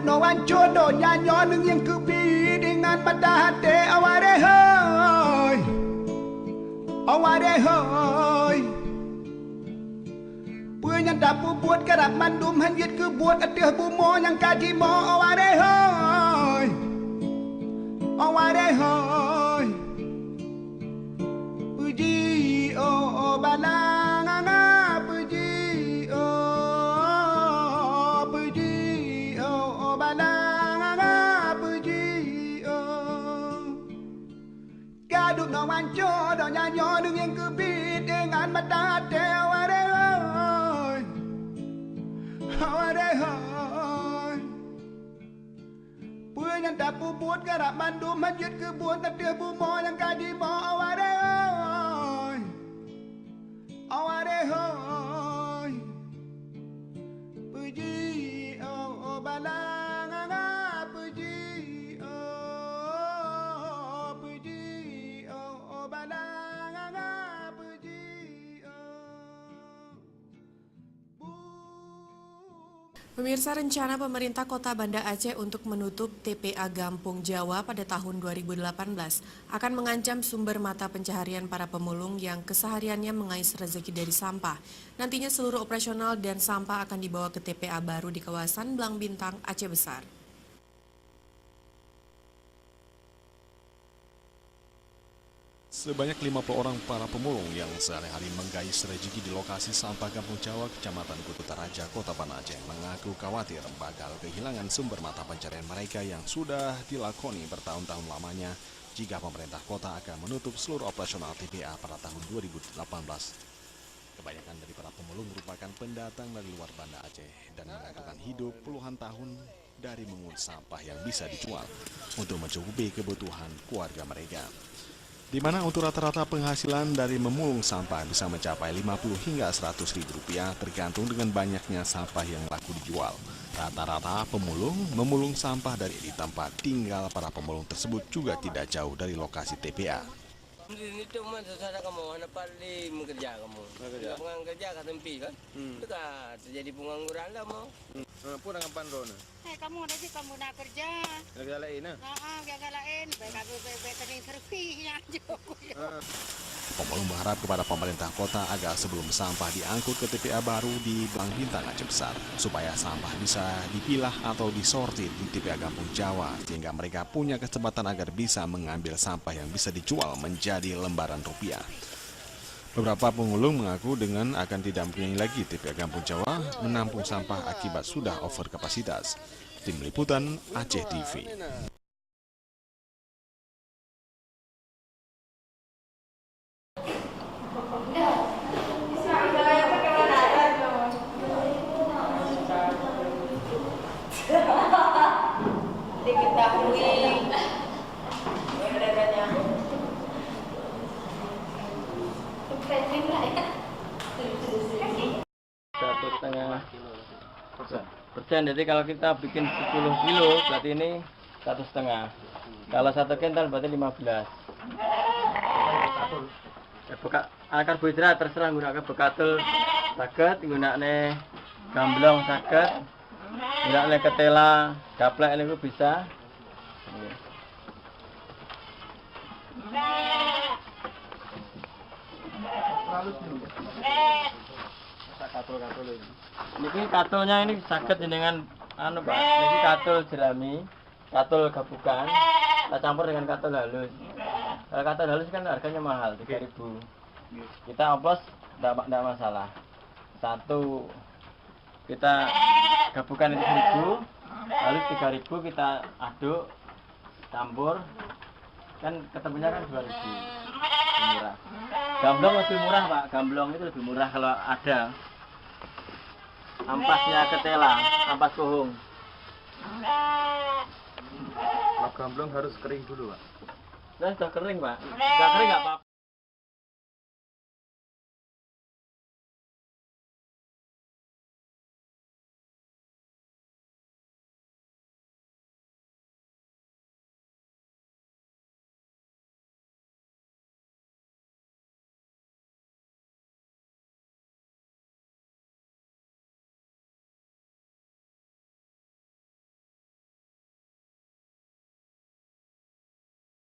no jodoh nyanyo neng yang kepi dengan pada hati aware hoy aware hoy punya dapu buat kerap mandum hanyut ke buat atih bumo yang kaji mo aware hoy aware hoy puji oh balang anga puji oh puji oh balang anga puji oh kaduk no manco do nyanyo dengan kebit dengan mata aware aware hoy punya dapu buat kerap mandum hanyut ke buat atih bumo yang kaji mo aware hoy aware hoy puji oh balang anga puji oh puji oh balang anga puji Pemirsa, rencana pemerintah Kota Banda Aceh untuk menutup TPA Gampung Jawa pada tahun 2018 akan mengancam sumber mata pencaharian para pemulung yang kesehariannya mengais rezeki dari sampah. Nantinya seluruh operasional dan sampah akan dibawa ke TPA baru di kawasan Blang Bintang, Aceh Besar. Sebanyak 50 orang para pemulung yang sehari-hari menggais rezeki di lokasi sampah Gampung Jawa, Kecamatan Kutu Taraja, Kota Banda Aceh mengaku khawatir bakal kehilangan sumber mata pencarian mereka yang sudah dilakoni bertahun-tahun lamanya jika pemerintah kota akan menutup seluruh operasional TPA pada tahun 2018. Kebanyakan dari para pemulung merupakan pendatang dari luar Banda Aceh dan menggantungkan hidup puluhan tahun dari mengungut sampah yang bisa dijual untuk mencukupi kebutuhan keluarga mereka. Di mana untuk rata-rata penghasilan dari memulung sampah bisa mencapai 50 hingga 100 ribu rupiah tergantung dengan banyaknya sampah yang laku dijual. Rata-rata pemulung memulung sampah dari di tempat tinggal para pemulung tersebut juga tidak jauh dari lokasi TPA. Itu mah terserah kamu, anak paling bekerja kamu. Pengang kerja kat tempi kan? Itu kan terjadi pengangguran lah mau. Pun dengan pandona. Kamu ada sih kamu nak kerja. Kerja lain nah. Kerja lain. Baik aku baik tadi servisnya aja. Pemulung berharap kepada pemerintah kota agar sebelum sampah diangkut ke TPA baru di Blang Bintang Aceh Besar, supaya sampah bisa dipilah atau disortir di TPA Gampung Jawa, sehingga mereka punya kesempatan agar bisa mengambil sampah yang bisa dijual menjadi lembaran rupiah. Beberapa pemulung mengaku dengan akan tidak mempunyai lagi TPA Gampung Jawa menampung sampah akibat sudah over kapasitas. Tim Liputan Aceh TV. Persen. Jadi kalau kita bikin 10 kilo berarti ini 1,5. Kalau 1 kental berarti 15. Akar buidra terserah gunakan bekatul saged, gunakne gamblong saged, gunakne ketela, gaplek niku bisa. Niki katulnya ini saged dengan anu Pak. Niki katul jerami, katul gabukan, kita campur dengan katul halus. Kalau katul halus kan harganya mahal, 3.000. Kita oplos enggak masalah. Satu kita gabukan itu 1.000, lalu 3.000 kita aduk, campur, kan ketemunya kan 2.000. Murah. Gamblong lebih murah Pak, gamblong itu lebih murah kalau ada. Ampasnya ketela, ampas kohong. Kalau gamblong harus kering dulu Pak. Sudah kering Pak, sudah kering nggak apa-apa.